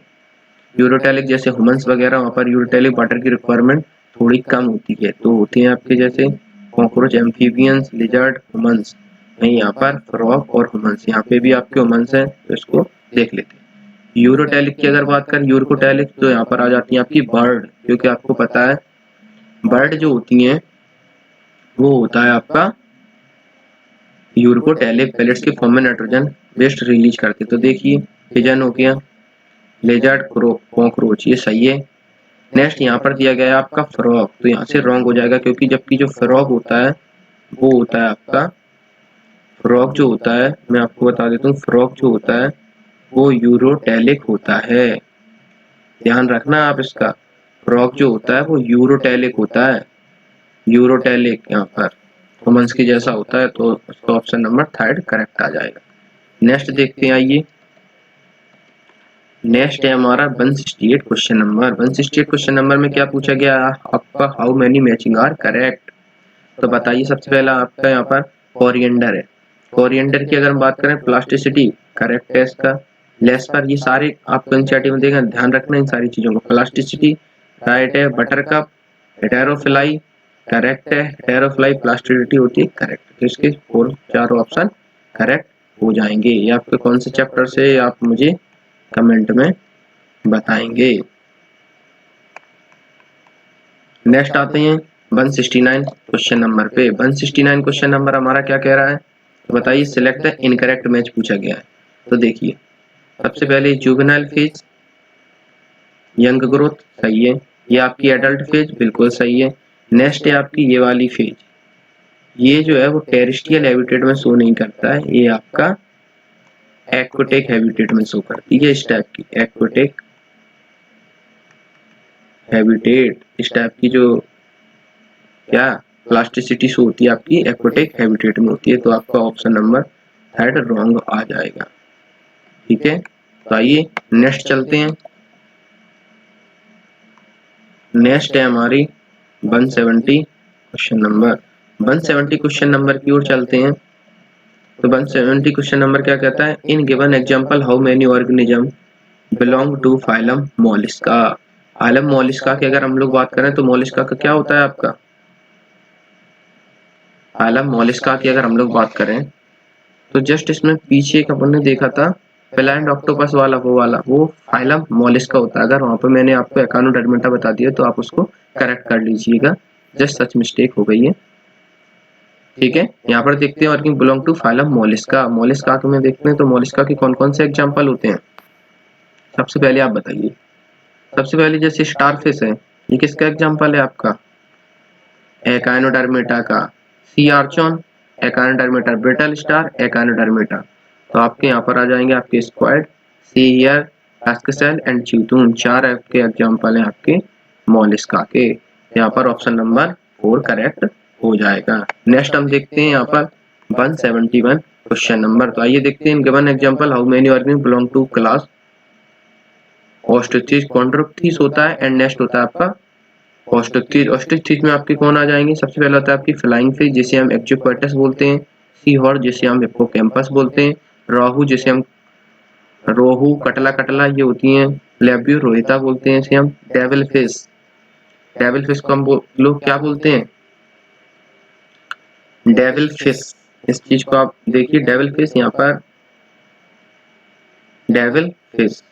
यूरोटैलिक जैसे ह्यूमंस वगैरह, वहाँ पर यूरोटैलिक वाटर की रिक्वायरमेंट थोड़ी कम होती है, तो होते हैं आपके जैसे कॉकरोच, एम्फीबियंस, लिजर्ड, ह्यूमंस। नहीं, यहाँ पर फ्रॉग और ह्यूमंस, यहाँ पे भी आपके ह्यूमंस हैं, तो इसको देख लेते हैं। यूरोटैलिक की अगर बात करें, यूरोटैलिक, तो यहाँ पर आ जाती है आपकी बर्ड, क्योंकि आपको पता है बर्ड जो होती हैं वो होता है आपका यूरोटैलिक पैलेट्स के फॉर्म में नाइट्रोजन वेस्ट रिलीज करते। तो देखिए पिजन हो गया, लेजर्ड, कॉकरोच, ये सही है। नेक्स्ट यहाँ पर दिया गया है आपका फ्रॉग, तो यहाँ से रॉन्ग हो जाएगा, क्योंकि जबकि जो फ्रॉग होता है वो होता है आपका, फ्रॉग जो होता है मैं आपको बता देता हूँ, फ्रॉग जो होता है वो यूरोटैलिक होता है, ध्यान रखना आप इसका। फ्रॉग जो होता है वो यूरोटैलिक होता है, यूरोटैलिक यहाँ पर ह्यूमंस की जैसा होता है, तो उसका ऑप्शन नंबर थर्ड करेक्ट आ जाएगा। नेक्स्ट देखते हैं, आइए नेक्स्ट है हमारा 168 क्वेश्चन नंबर। 168 क्वेश्चन नंबर में क्या पूछा गया आपका, how many matching are correct. तो बताइए, सबसे पहला आपका यहाँ पर कोरिएंडर है। कोरिएंडर की अगर हम बात करें, प्लास्टिसिटी करेक्ट है इसका। लेस पर, ये सारे आपको एनसीईआरटी में देगा, ध्यान रखना इन सारी चीजों को। प्लास्टिसिटी राइट है। बटरकप, हेटेरोफिलाई करेक्ट है, हेटेरोफिलाई प्लास्टिसिटी होती है करेक्ट। तो इसके चारों ऑप्शन करेक्ट हो जाएंगे। ये आपके कौन से चैप्टर से आप मुझे कमेंट में बताएंगे। नेक्स्ट आते हैं 169 क्वेश्चन नंबर पे। 169 क्वेश्चन नंबर हमारा क्या कह रहा है, तो बताइए। सिलेक्ट द इनकरेक्ट मैच पूछा गया है। तो देखिए सबसे पहले जुवेनाइल फेज, यंग ग्रोथ सही है। ये आपकी एडल्ट फेज बिल्कुल सही है। नेक्स्ट है आपकी ये वाली फेज, ये जो है वो टेरेस्ट्रियल हैबिटेट में शो नहीं करता है, ये आपका एक्वाटिक हैबिटेट में शो करती है। इस टाइप की एक्वाटिक हैबिटेट, इस टाइप की जो क्या प्लास्टिसिटी शो होती है आपकी एक्वाटिक हैबिटेट में होती है, तो आपका ऑप्शन नंबर थर्ड रॉन्ग आ जाएगा। ठीक है, तो आइए नेक्स्ट चलते हैं। नेक्स्ट है हमारी 170 क्वेश्चन नंबर। 170 क्वेश्चन नंबर की ओर चलते हैं। तो 170 क्वेश्चन नंबर क्या कहता है, in given example how many organism belong to phylum mollusca. Phylum mollusca की अगर हम लोग बात करें तो मोलिस्का का क्या होता है आपका, फाइलम मोलिस्का की अगर हम लोग बात करें तो जस्ट इसमें पीछे एक अपन ने देखा था प्लांट ऑक्टोपस वाला, वो फाइलम मोलिस्का होता है। अगर वहां पर मैंने आपको एकानोडर्मेटा बता दिया तो आप उसको करेक्ट कर लीजिएगा, जस्ट सच मिस्टेक हो गई है। ठीक है, यहाँ पर देखते हैं वर्किंग बिलोंग टू फाइलम मोलिस्का। मोलिस्का में देखते हैं तो मोलिस्का के कौन कौन से एग्जाम्पल होते हैं। सबसे पहले आप बताइए, सबसे पहले जैसे स्टारफिश है, ये किसका एग्जाम्पल है आपका, एकानोडर्मेटा का। सी आर्चन, एकानोडर्मेटा, ब्रिटल स्टार, एकानोडर्मेटा। तो आपके यहाँ पर आ जाएंगे आपके स्क्वाड, सी हियर, एस्केसेल एंड च्यूटून, चार आपके एग्जाम्पल हैं आपके मोलिस्का के। यहाँ पर ऑप्शन नंबर 4 करेक्ट हो जाएगा। नेक्स्ट हम देखते हैं यहाँ पर 171 क्वेश्चन नंबर। तो आइए देखते हैं, given example how many organism belong to class osteichthyes chondrichthyes होता है, एंड नेक्स्ट होता है आपका ऑस्ट्रिचिस। ऑस्ट्रिचिस में आपके कौन आ जाएंगे, सबसे पहले होता है आपकी फ्लाइंग फिश जिसे हम एक्जिक्वाटस बोलते हैं, सी हॉर्स जिसे हम हिप्पोकैम्पस बोलते हैं, रोहू जिसे हम रोहू कटला कटला ये होती हैं, लेब्यू रोहिता बोलते हैं इसे हम, डेविल फिश, डेविल फिश को हम लोग क्या बोलते हैं, डेविल फिश। इस चीज को आप देखिए, डेविल फिश, यहाँ पर डेविल फिश,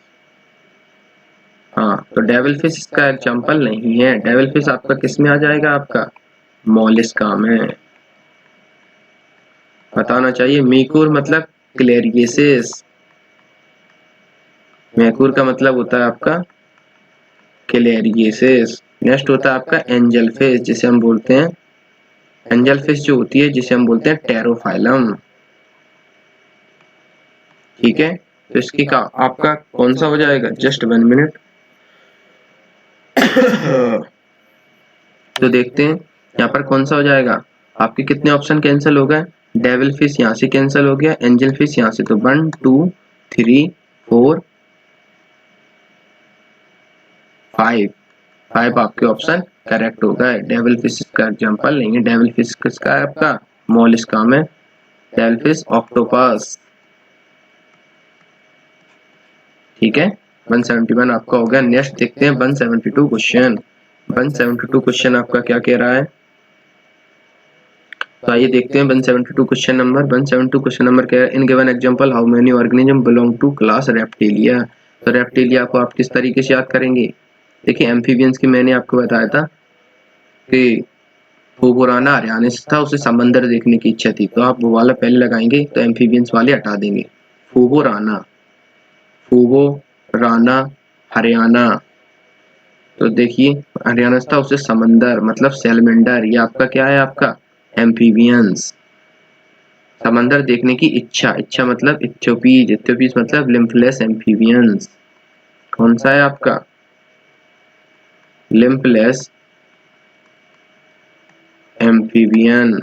हाँ तो डेविल फिश इसका एग्जाम्पल नहीं है। डेविल फिश आपका किस में आ जाएगा, आपका मोलिस्का में। बताना चाहिए। मेकुर मतलब क्लेरियसिस, मेकुर का मतलब होता है आपका क्लेरियसिस। नेक्स्ट होता है आपका एंजल फिश जिसे हम बोलते हैं, एंजल फिश जो होती है जिसे हम बोलते हैं टेरोफाइलम। ठीक है, तो इसकी का आपका कौन सा हो जाएगा, जस्ट 1 मिनट। तो देखते हैं यहाँ पर कौन सा हो जाएगा, आपके कितने ऑप्शन कैंसिल हो गए, डेविल फिश यहाँ से कैंसिल हो गया, एंजल फिश यहाँ से, तो 1 2 3 4 5 आपके ऑप्शन करेक्ट हो गए। डेविल फिश का एग्जांपल नहीं है। डेविल फिश किसका है आपका, मोलिस्का में, डेविल फिश ऑक्टोपस। ठीक है, 171 आपका हो गया। नेक्स्ट देखते हैं 172 क्वेश्चन। 172 क्वेश्चन आपका क्या कह रहा है, तो आइए देखते हैं 172 क्वेश्चन नंबर। 172 क्वेश्चन नंबर क्या है, in given example how many organism belong to class reptilia. तो रेप्टिलिया को आप किस तरीके से याद करेंगे, देखिए एम्फीबियंस की मैंने आपको बताया था कि वो पुराना हरियाणा से था, उसे समंदर देखने की इच्छा थी, तो आप वो वाला पहले लगाएंगे तो एम्फीबियंस वाले हटा देंगे। फूबो राना हरियाणा, तो देखिए हरियाणा से था, उसे समंदर मतलब सैलमेंडर, ये आपका क्या है, आपका एम्फीबियंस। समंदर देखने की इच्छा, इच्छा मतलब इथ्योपीज, इथ्योपीज मतलब लिम्फलेस एम्फीबियंस। कौन सा है आपका, लिम्फलेस एम्फीबियन,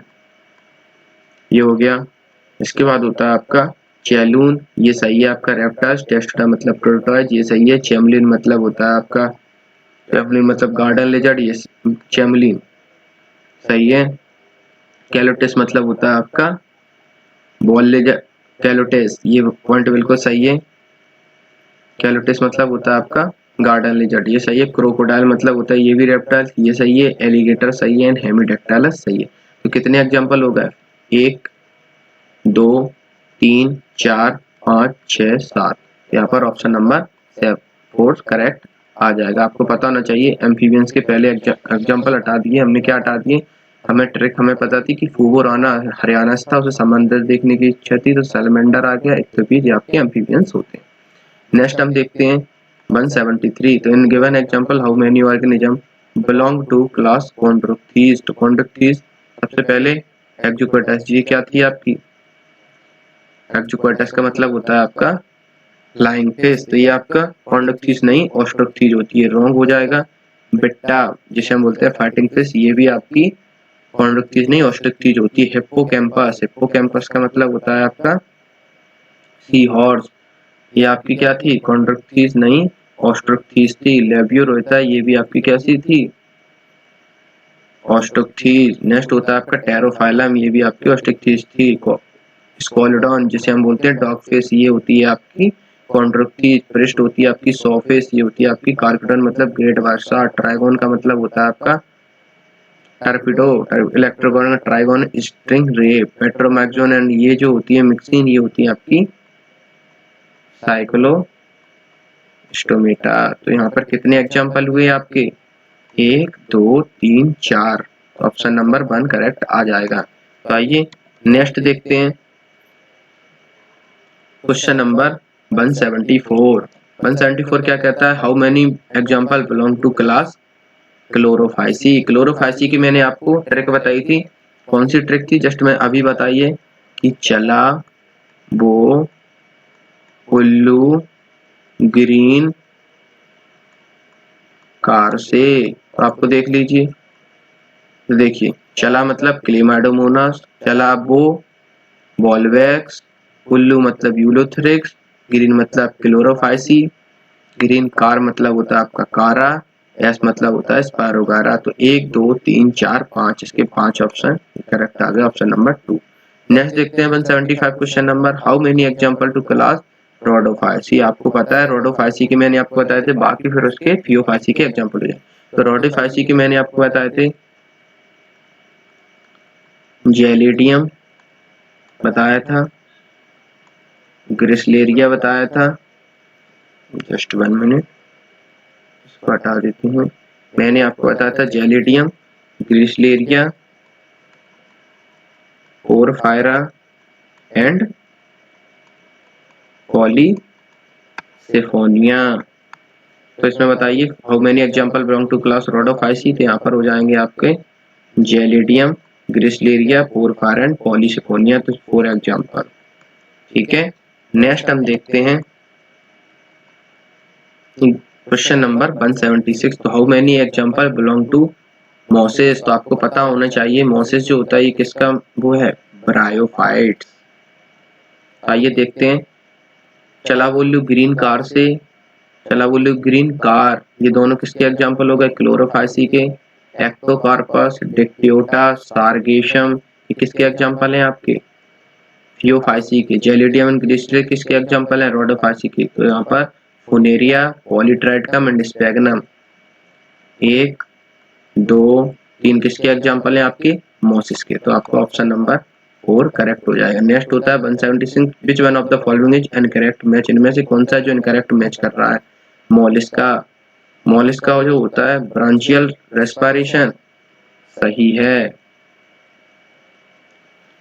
ये हो गया। इसके बाद होता है आपका चैलून, ये सही है आपका। रेप्टाइल्स, टेस्टा मतलब प्रोटोज, ये सही है। चैमलिन मतलब होता है आपका, चैमलिन मतलब गार्डन लेजर्ड, ये चैमलिन सही है। कैलोटेस मतलब होता है आपका बॉल लेजर्ड, कैलोटेस, ये पॉइंट बिल्कुल सही है। कैलोटेस मतलब होता है आपका गार्डन लेजर्ड, ये सही है। क्रोकोडाइल मतलब होता है, ये भी रेप्टाइल, ये सही है। एलिगेटर सही है, एंड हेमिडेक्टाइलस सही है। तो कितने एग्जांपल हो गए, 1 2 3 4 5 6 7, यहाँ पर ऑप्शन नंबर 4 करेक्ट आ जाएगा। आपको पता होना चाहिए एम्फीबियंस के पहले एग्जांपल हटा दिए हमने, क्या हटा दिए, हमें ट्रिक हमें पता थी कि फूबो राना हरियाणा से था, उसे समंदर देखने की इच्छा थी, तो सैलमेंडर आ गया, इथ्योपीज आपके एम्फीबियंस होते हैं। नेक्स्ट हम देखते हैं 173। तो in given example how many organism belong to class chondrichthyes. तो कॉन्ड्रोक्थीज सबसे पहले एक्जुकेटस, ये क्या थी आपकी, एक्जुकेटस का मतलब होता है आपका फ्लाइंग फिश, तो ये आपका कॉन्ड्रोक्थीज नहीं ऑस्ट्रोक्थीज होती है, रॉन्ग हो जाएगा। बिट्टा जिसे हम बोलते हैं फाइटिंग फिश, ये भी आपकी कॉन्ड्रोक्थीज नहीं ऑस्ट्रोक्थीज होती है। हिप्पोकैम्पस, हिप्पोकैम्पस का मतलब होता है आपका सी हॉर्स, ये आपकी क्या थी, कॉन्ड्रोक्थीज नहीं ऑस्ट्रोक्थीज थी। लेबियो रोहिता, ये भी आपकी कैसी थी, ऑस्ट्रोक्थीज। नेक्स्ट होता है आपका टेरोफाइलम, ये भी आपकी ऑस्ट्रोक्थीज थी। स्कोलोडॉन जिसे हम बोलते हैं डॉग फिश, ये होती है आपकी कॉन्ड्रुक्टी पृष्ठ होती है आपकी सरफेस, ये होती है आपकी कार्कटन मतलब ग्रेट वर्षा, ट्राइगोन का मतलब होता है आपका टर्पिडो, इलेक्ट्रोगोन ट्राइगोन स्ट्रिंग रे, पेट्रोमैक्सोन एंड ये जो होती है मिक्सिन ये होती है आपकी साइक्लो स्टोमेटा। तो यहाँ पर कितने एग्जाम्पल हुए आपके 1 2 3 4, ऑप्शन नंबर 1 करेक्ट आ जाएगा। तो आइए नेक्स्ट देखते हैं क्वेश्चन नंबर 174। 174 क्या कहता है, how many example belong to class chlorophyceae. Chlorophyceae की मैंने आपको ट्रिक बताई थी, कौन सी ट्रिक थी जस्ट मैं अभी बताइए कि चला, वो, उल्लू, ग्रीन, कार से। आपको देख लीजिए, तो देखिए चला मतलब क्लेमाइडोमोनास, चला वो बॉलवैक्स, उल्लू मतलब यूलोथ्रिक्स, ग्रीन मतलब क्लोरोफाइसी, ग्रीन कार मतलब होता है आपका कारा, एस मतलब होता है स्पायरोगारा। तो 1 2 3 4 5 इसके 5 ऑप्शन करेक्ट आ गए, ऑप्शन नंबर 2। नेक्स्ट देखते हैं 175 question number, how many example to class rhodophyceae. आपको पता है रोडोफाइसी की मैंने आपको बताए थे, बाकी फिर उसके फियोफाइसी के एग्जांपल हो जाए। तो रोडोफाइसी की मैंने आपको बताए थे जेलिडियम बताया था, ग्रिसलेरिया बताया था, जस्ट 1 मिनट इसको हटा देते हैं। मैंने आपको बताया था gelidium, gracilaria, porphyra and polysiphonia. तो इसमें बताइए how many example belong to class rhodophyceae. तो यहाँ पर हो जाएंगे आपके gelidium, gracilaria, porphyra and polysiphonia. तो 4 एग्जांपल, ठीक है। नेक्स्ट हम देखते हैं क्वेश्चन नंबर 176। तो how many example belong to mosses. तो आपको पता होना चाहिए मोसेस जो होता है ये किसका वो है, ब्रायोफाइट्स। आइए देखते हैं, चला बोलू ग्रीन कार से, चला बोलू ग्रीन कार, ये दोनों किसके एग्जांपल हो गए, क्लोरोफाइसी के। एक्टोकार्पस, डिक्टियोटा, सार्गेशम ये किसके एग्जांपल हैं आपके, फियोफाइसी के। जेलिडियम एंड ग्लिसरीन किसके एग्जांपल हैं, रोडोफाइसी के। तो यहाँ पर फुनेरिया, पॉलीट्राइटिकम एंड स्पैगनम 1 2 3 किसके एग्जांपल हैं आपके, मोसिस के। तो आपका ऑप्शन नंबर 4 करेक्ट हो जाएगा। नेक्स्ट होता है 176, विच one of the following is incorrect match. इनमें से कौन सा जो इनकरेक्ट मैच कर रहा है, मोलिस्का। मोलिस्का जो होता है ब्रांचियल रेस्पिरेशन सही है।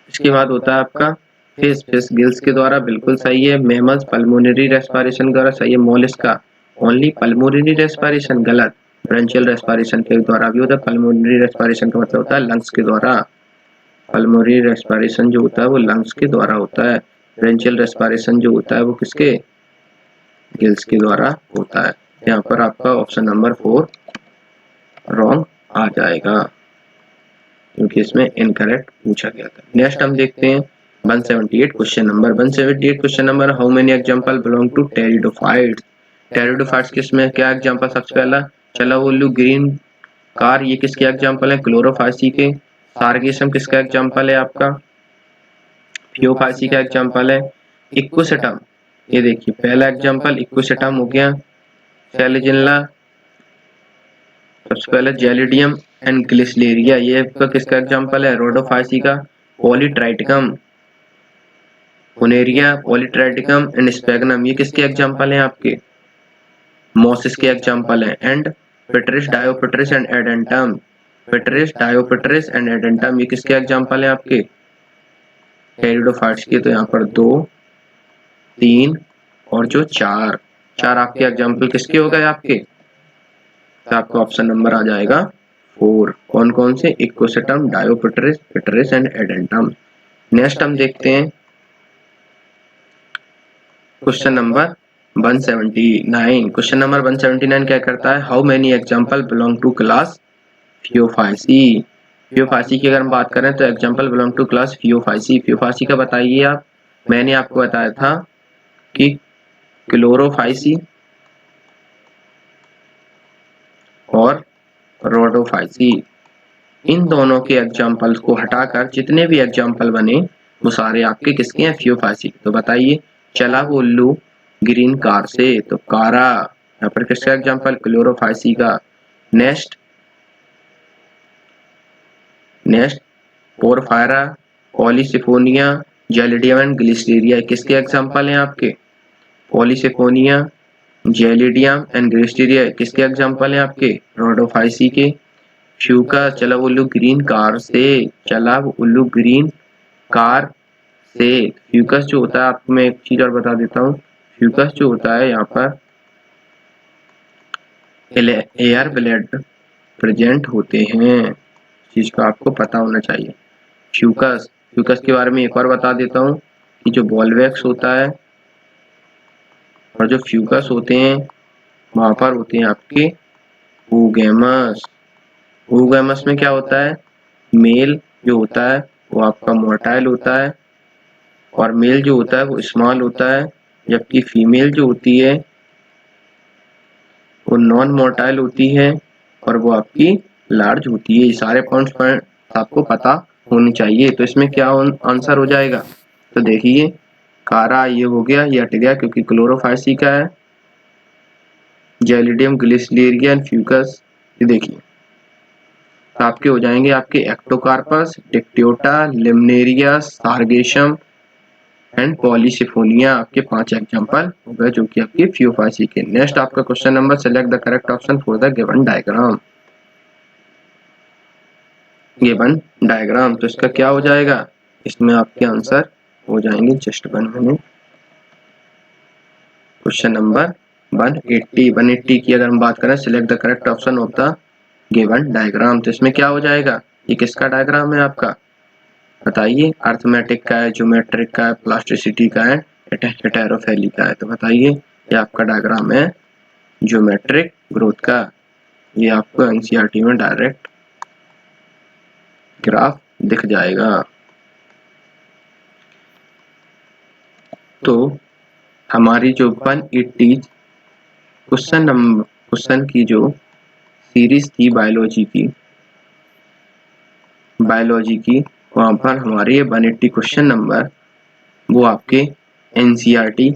इसके बाद होता है आपका फिश, फिश गिल्स के द्वारा बिल्कुल सही है। मैमल्स पल्मोनरी रेस्पिरेशन के द्वारा सही है। मोलिस्का ओनली पल्मोनरी रेस्पिरेशन गलत, ब्रांचियल रेस्पिरेशन के द्वारा भी होता है। पल्मोनरी रेस्पिरेशन का मतलब होता है लंग्स के द्वारा, पल्मोनरी रेस्पिरेशन जो होता है वो लंग्स के द्वारा होता है। ब्रांचियल रेस्पिरेशन जो होता है वो किसके, गिल्स के द्वारा होता है। यहाँ पर आपका ऑप्शन नंबर 4 रॉन्ग आ जाएगा क्योंकि इसमें इनकरेक्ट पूछा गया था। नेक्स्ट हम देखते हैं 178 question number. 178 question number, how many example belong to pteridophytes. Pteridophytes किसमें क्या एग्जांपल, सबसे पहला चला बोलू ग्रीन कार, ये किसके एग्जांपल है, क्लोरोफाइसी के। सार्गेसम किसका एग्जांपल है आपका, फियोफाइसी का एग्जांपल है। इक्विसेटम, ये देखिए पहला एग्जांपल इक्विसेटम हो गया। सेलेजिनला, सबसे पहले जेलिडियम एंड ग्लिसलेरिया, ये आपका किसका एग्जांपल है, रोडोफाइसी का। पॉलीट्राइटिकम, फुनेरिया, पॉलीट्राइटिकम एंड स्पैगनम, ये किसके एग्जांपल हैं आपके, मोसिस के एग्जांपल हैं। एंड पिट्रिस, डायोपिट्रिस एंड एडेंटम, पिट्रिस, डायोपिट्रिस एंड एडेंटम, ये किसके एग्जांपल हैं आपके, टेरिडोफाइट्स के। तो यहाँ पर 2 3 और जो 4 आपके एग्जांपल किसके हो गए आपके। तो आपका ऑप्शन नंबर आ जाएगा 4। कौन कौन से, इक्विसेटम, डायोपिट्रिस, पिट्रिस एंड एडेंटम। नेक्स्ट हम देखते हैं क्वेश्चन नंबर 179। क्वेश्चन नंबर 179 क्या करता है, how many example belong to class phaeophyceae. Phaeophyceae की अगर हम बात करें तो example belong to class phaeophyceae. Phaeophyceae का बताइए आप, मैंने आपको बताया था कि क्लोरोफाइसी और रोडोफाइसी, इन दोनों के एग्जाम्पल्स को हटाकर जितने भी एग्जाम्पल बने वो सारे आपके किसके हैं, फियोफाइसी। तो बताइए चला उल्लू, ग्रीन कार से, तो कारा यहाँ पर किसका एग्जाम्पल, क्लोरोफाइसी का। Next porphyra, polysiphonia, gelidium and gracilaria किसके एग्जाम्पल हैं आपके, पॉलीसिफोनिया, जेलिडियम एंड ग्लिस्टेरिया किसके एग्जाम्पल हैं आपके, रोडोफाइसी के। फ्यूकस, चला उल्लू ग्रीन कार से, चला उल्लू ग्रीन कार से। फ्यूकस जो होता है, आपको मैं एक चीज और बता देता हूँ, फ्यूकस जो होता है यहाँ पर एयर ब्लड प्रेजेंट होते हैं, चीज का आपको पता होना चाहिए। फ्यूकस के बारे में एक और बता देता हूँ कि जो बॉलवैक्स होता है और जो फ्यूकस होते हैं वहां पर होते हैं आपके oogamous। oogamous में क्या होता है, मेल जो होता है वो आपका मोटाइल होता है और मेल जो होता है वो स्मॉल होता है, जबकि फीमेल जो होती है वो नॉन मोटाइल होती है और वो आपकी लार्ज होती है। ये सारे पॉइंट आपको पता होने चाहिए। तो इसमें क्या आंसर हो जाएगा, तो देखिए कारा ये हो गया, ये हट गया क्योंकि क्लोरोफाइसी का है। जेलिडियम, ग्लिस्टेरिया एंड फ्यूकस ये देखिए आपके हो जाएंगे आपके एक्टोकार्पस, डिक्टियोटा, लिमनेरिया, सार्गेशम एंड पॉलीसिफोनिया, आपके 5 एग्जांपल हो गए जो कि आपके फ्यूफाइसी के। नेक्स्ट आपका question number, select the correct option for the given diagram. Given diagram, तो इसका क्या हो जाएगा, इसमें आपके आंसर हो जाएंगे जस्ट 1 मिनट। क्वेश्चन नंबर 180 की अगर हम बात करें, select the correct option of the given diagram, तो इसमें क्या हो जाएगा, ये किसका डायग्राम है आपका बताइए, अर्थमेटिक का है, ज्योमेट्रिक का है, प्लास्टिसिटी का है, हेटेरोफैली का है। तो बताइए ये आपका डायग्राम है ज्योमेट्रिक ग्रोथ का, ये आपको एनसीईआरटी में डायरेक्ट ग्राफ दिख जाएगा। तो हमारी जो 180 क्वेश्चन की जो सीरीज थी बायोलॉजी की वहां पर हमारे ये 180 क्वेश्चन नंबर वो आपके एनसीईआरटी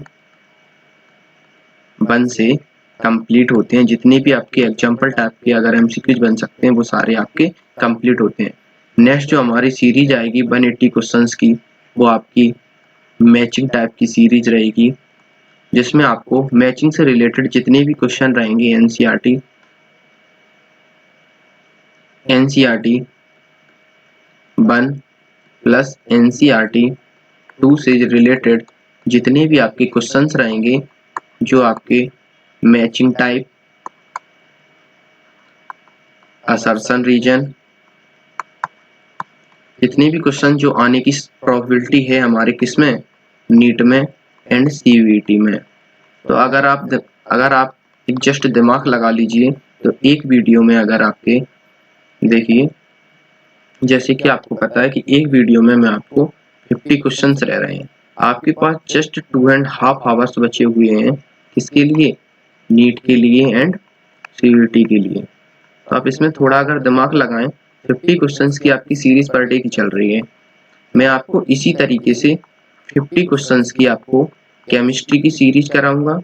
1 से कंप्लीट होते हैं। जितने भी आपके एग्जाम्पल टाइप के अगर एमसीक्यूज बन सकते हैं वो सारे आपके कंप्लीट होते हैं। नेक्स्ट जो हमारी सीरीज आएगी 180 क्वेश्चंस की, वो आपकी मैचिंग टाइप की सीरीज रहेगी, जिसमें आपको मैचिंग से रिलेटेड जितने भी क्वेश्चन रहेंगे एनसीईआरटी 1 प्लस एनसीईआरटी 2 से रिलेटेड जितने भी आपके क्वेश्चंस रहेंगे, जो आपके मैचिंग टाइप, असर्शन रीजन, जितने भी क्वेश्चन जो आने की प्रोबेबिलिटी है हमारे किसमें, नीट में एंड सीयूईटी में। तो अगर आप एक जस्ट दिमाग लगा लीजिए, तो एक वीडियो में अगर आपके देखिए, जैसे कि आपको पता है कि एक वीडियो में मैं आपको 50 क्वेश्चंस रह रहे हैं, आपके पास जस्ट 2.5 आवर्स बचे हुए हैं, किसके लिए, नीट के लिए एंड सीयूईटी के लिए। तो आप इसमें थोड़ा अगर दिमाग लगाएं, 50 क्वेश्चंस की आपकी सीरीज पर डे की चल रही है, मैं आपको इसी तरीके से 50 क्वेश्चंस की आपको केमिस्ट्री की सीरीज कराऊंगा।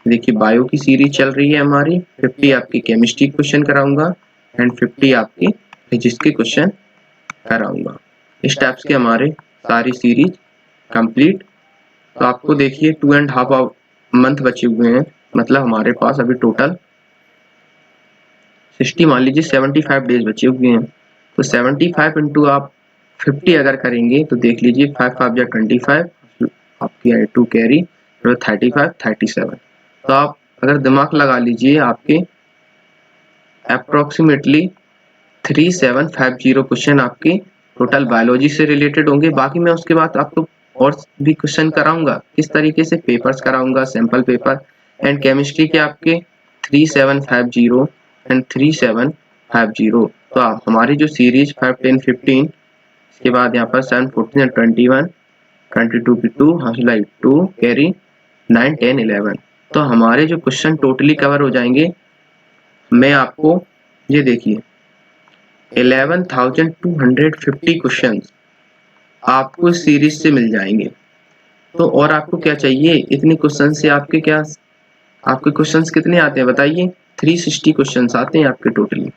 देखिए बायो की सीरीज चल रही है हमारी, 50 आपके केमिस्ट्री क्वेश्चन कराऊंगा एंड 50 आपके फिजिक्स के क्वेश्चन कराऊंगा। इस टाइप्स के हमारे सारी सीरीज कंप्लीट। तो आपको देखिए 2.5 मंथ बचे हुए हैं, मतलब हमारे पास अभी टोटल 60 मान लीजिए 75 डेज बचे हुए हैं। तो 75 इंटू आप 50 अगर करेंगे तो देख लीजिए 5 5 या 25 आपकी 2 कैरी 35 37। तो आप अगर दिमाग लगा लीजिए, आपके अप्रोक्सीमेटली 3750 क्वेश्चन आपके टोटल बायोलॉजी से रिलेटेड होंगे। बाकी मैं उसके बाद आपको और भी क्वेश्चन कराऊंगा, किस तरीके से पेपर्स कराऊंगा, सैंपल पेपर एंड केमिस्ट्री के आपके 3750 एंड 3750। तो आप हमारी जो सीरीज 5 10 15 इसके बाद यहाँ पर 7 14 एंड 21 22 की 2 हासिल 2 कैरी 9 10 11। तो हमारे जो क्वेश्चन टोटली कवर हो जाएंगे, मैं आपको ये देखिए 11,250 क्वेश्चन आपको इस सीरीज से मिल जाएंगे। तो और आपको क्या चाहिए, इतने क्वेश्चन से आपके क्या, आपके क्वेश्चंस कितने आते हैं बताइए? 360 क्वेश्चंस आते हैं आपके टोटली,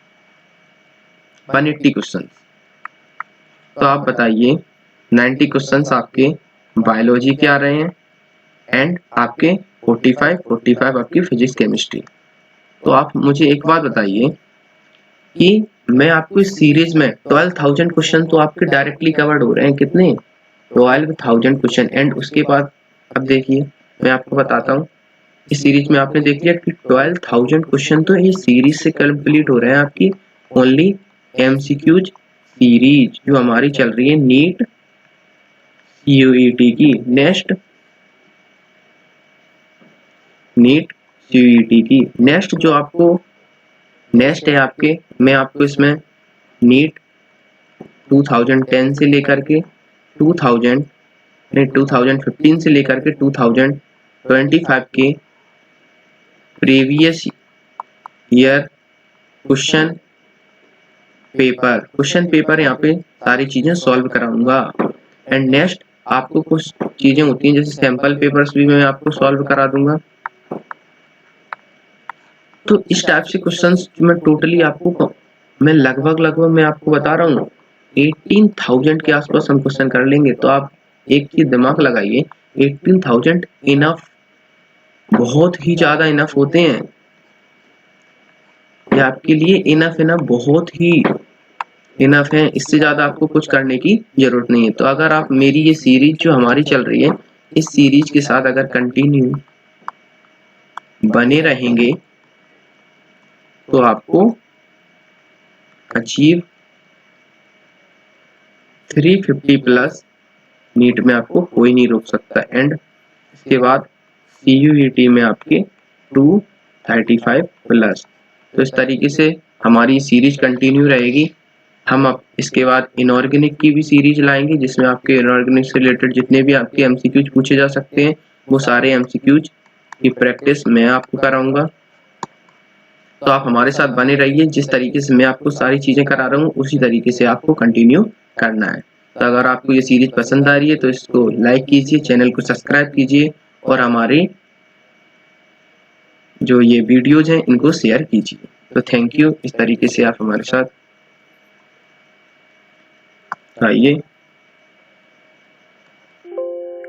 180 क्वेश्चन। तो आप बताइए 90 क्वेश्चंस आपके बायोलॉजी के आ रहे हैं एंड आपके 45 आपकी फिजिक्स केमिस्ट्री। तो आप मुझे एक बात बताइए कि मैं आपको इस सीरीज में 12,000 क्वेश्चन तो आपके डायरेक्टली कवर्ड हो रहे हैं, कितने, 12,000 क्वेश्चन। एंड उसके बाद अब देखिए मैं आपको बताता हूँ, इस सीरीज में आपने देख लिया कि 12,000 क्वेश्चन तो ये सीरीज से कंप्लीट हो रहे हैं आपकी ओनली एमसीक्यूज सीरीज जो हमारी चल रही है नीट सीयूईटी की। नेक्स्ट नीट सीयूईटी की नेक्स्ट जो आपको नेक्स्ट है आपके, मैं आपको इसमें नीट 2010 से लेकर के 2015 से लेकर के 2025 के प्रीवियस ईयर क्वेश्चन पेपर यहाँ पे सारी चीजें सॉल्व कराऊंगा। एंड नेक्स्ट आपको कुछ चीजें होती हैं जैसे सैंपल पेपर्स भी मैं आपको सॉल्व करा दूंगा। तो इस टाइप से क्वेश्चंस मैं टोटली आपको मैं लगभग मैं आपको बता रहा हूँ 18,000 के आसपास हम क्वेश्चन कर लेंगे। तो आप एक चीज दिमाग लगाइए, 18,000 इनफ, बहुत ही ज्यादा इनफ होते हैं ये आपके लिए, इनफ बहुत ही इनफ है, इससे ज्यादा आपको कुछ करने की जरूरत नहीं है। तो अगर आप मेरी ये सीरीज जो हमारी चल रही है इस सीरीज के साथ अगर कंटिन्यू बने रहेंगे तो आपको अचीव 350 प्लस नीट में आपको कोई नहीं रोक सकता। एंड इसके बाद सीयूईटी में आपके 235 प्लस। तो इस तरीके से हमारी सीरीज कंटिन्यू रहेगी। हम अब इसके बाद इनऑर्गेनिक की भी सीरीज लाएंगे जिसमें आपके इनऑर्गेनिक से रिलेटेड जितने भी आपके एमसीक्यूज पूछे जा सकते हैं वो सारे एमसीक्यूज की प्रैक्टिस मैं आपको कराऊंगा। तो आप हमारे साथ बने रहिए, जिस तरीके से मैं आपको सारी चीजें करा रहा हूँ उसी तरीके से आपको कंटिन्यू करना है। तो अगर आपको ये सीरीज पसंद आ रही है तो इसको लाइक कीजिए, चैनल को सब्सक्राइब कीजिए और हमारे जो ये वीडियोज हैं इनको शेयर कीजिए। तो थैंक यू, इस तरीके से आप हमारे साथ आइए।